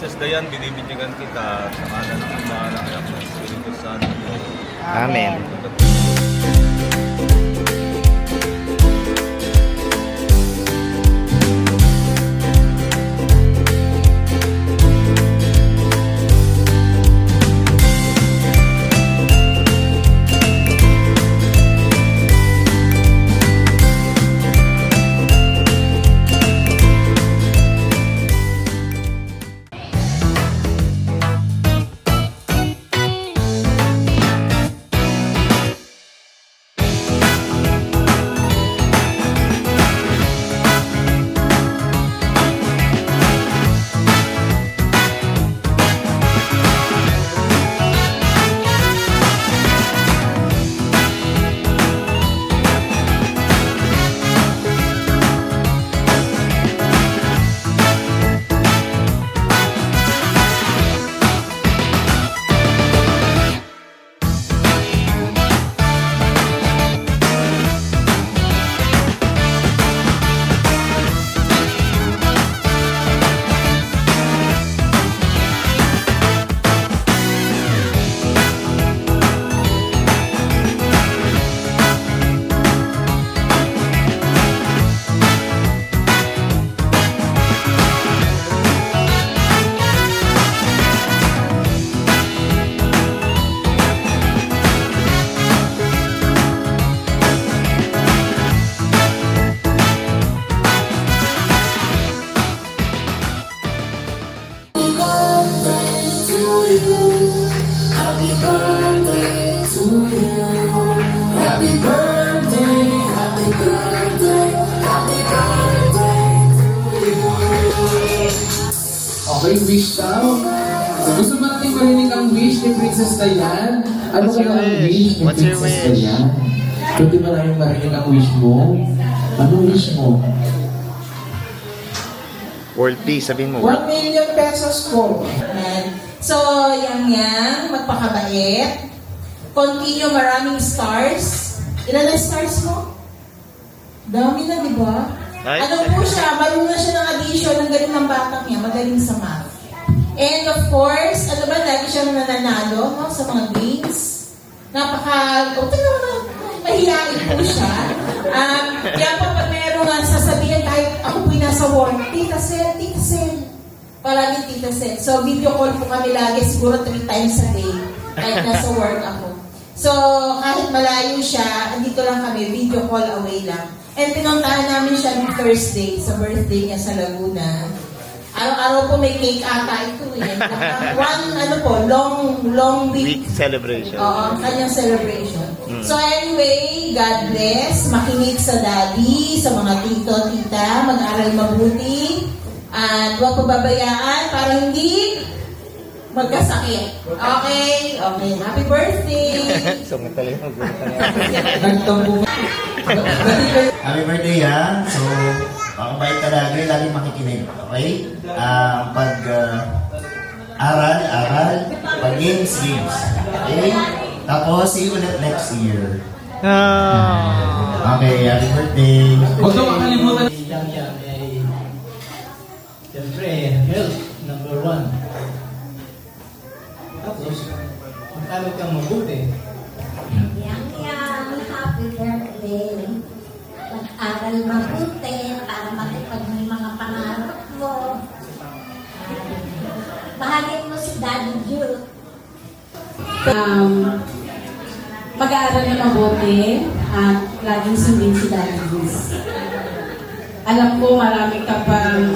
Princess Dayan, binibigyan kita sa kanan ng Ama, ng Anak, ng Espiritu Santo. Amen. Happy birthday to you. Happy birthday, happy birthday, happy birthday to you. Okay, wish daw. So, gusto ba natin marinig ang wish ni Princess Dayan? Ano What's your kaya ang wish? wish ni What's your Princess wish? Dayan? Pwede ba namin marinig ang wish mo? Anong wish mo? World peace, sabihin mo. 1 million pesos po. So, yang magpakabait. Continue maraming stars. Ilan na stars mo? Dami na, di ba? Ay. Ano po siya, marunong na siya ng addition, ang galing ng batang niya, magaling sa math. And of course, ano ba, lagi siyang nananalo no, sa mga games. Mahihain po siya. Kaya po pag meron nga sasabihin, kahit ako po'y nasa work, Tita Sen. Palagi Tita Sen. So, video call po kami lagi, siguro 3 times a day, kahit nasa work ako. So, kahit malayo siya, andito lang kami, video call away lang. And pinuntahan namin siya ng Thursday, sa birthday niya sa Laguna. Araw-araw po may cake ata ito eh. Long week. Week celebration. Oo, kanyang celebration. So anyway, God bless. Makinig sa daddy, sa mga tito, tita, mag-aral mabuti. At huwag pababayaan para hindi magkasakit. Okay? Okay. Happy birthday! So, mataling mag-gulat na Nagtampo. Happy birthday ha. So, makabait ka lagi makikinig. Okay? Aral. Pag games. Okay? Tapos, see you ulit next year. Okay, happy birthday. Huwag daw makalimutan. Siyempre, health, number 1. Tapos, magkalog kang mabuti. Yang happy birthday. Mag-aral mabuti para matupad mo yung mga pangarap mo. Bahagian mo si Daddy Jude. Mag-aaral na mabuti at laging sundin si Daddy Jude. Alam ko marami ka pang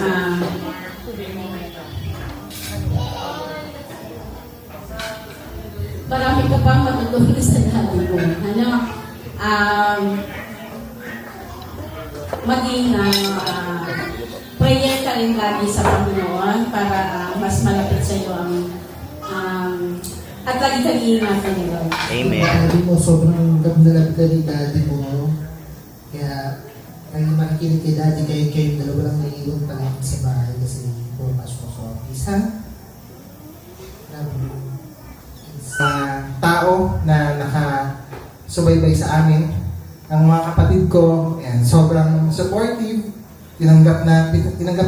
matutunan sa Daddy mo. Maging prayer ka rin lagi sa Panginoon para mas malapit sa iyo at lagi kang iingatan nila. Amen. Daddy mo, sobrang ganda ni Daddy mo. Kaya, ay makikinig kay Daddy, kayong dalawa lang naiiwan pa lang sa bahay kasi pumas mo sa office, ha? Sa tao na nakasubaybay sa amin, ang mga kapatid ko, ayan, sobrang supportive. Tinanggap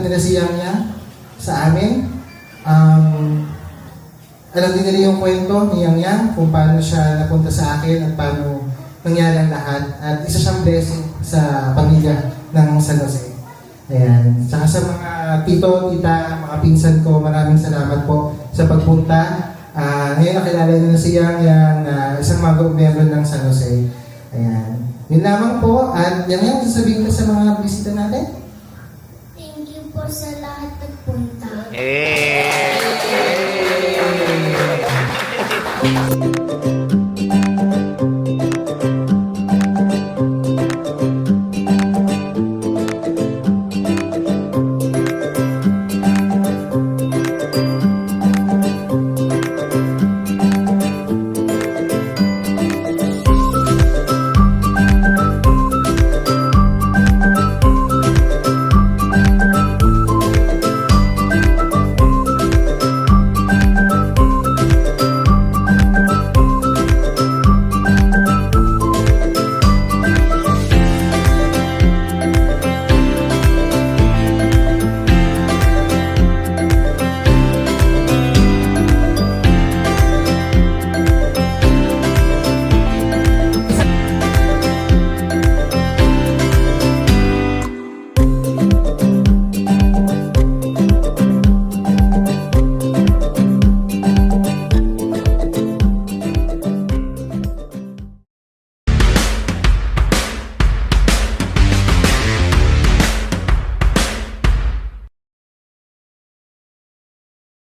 nila siya niya sa amin. alam din nila yung kwento ni Yang Yang kung paano siya napunta sa akin at paano nangyari ang lahat. At isa siyang blessing sa pamilya ng San Jose. Ayan. Tsaka sa mga tito, tita, mga pinsan ko, maraming salamat po sa pagpunta. Ngayon nakilala nyo na si Yang isang mag-member ng San Jose. Ayan. Yun lamang po. At Yang, sasabihin ka sa mga bisita natin? Thank you po sa lahat nagpunta. Eh.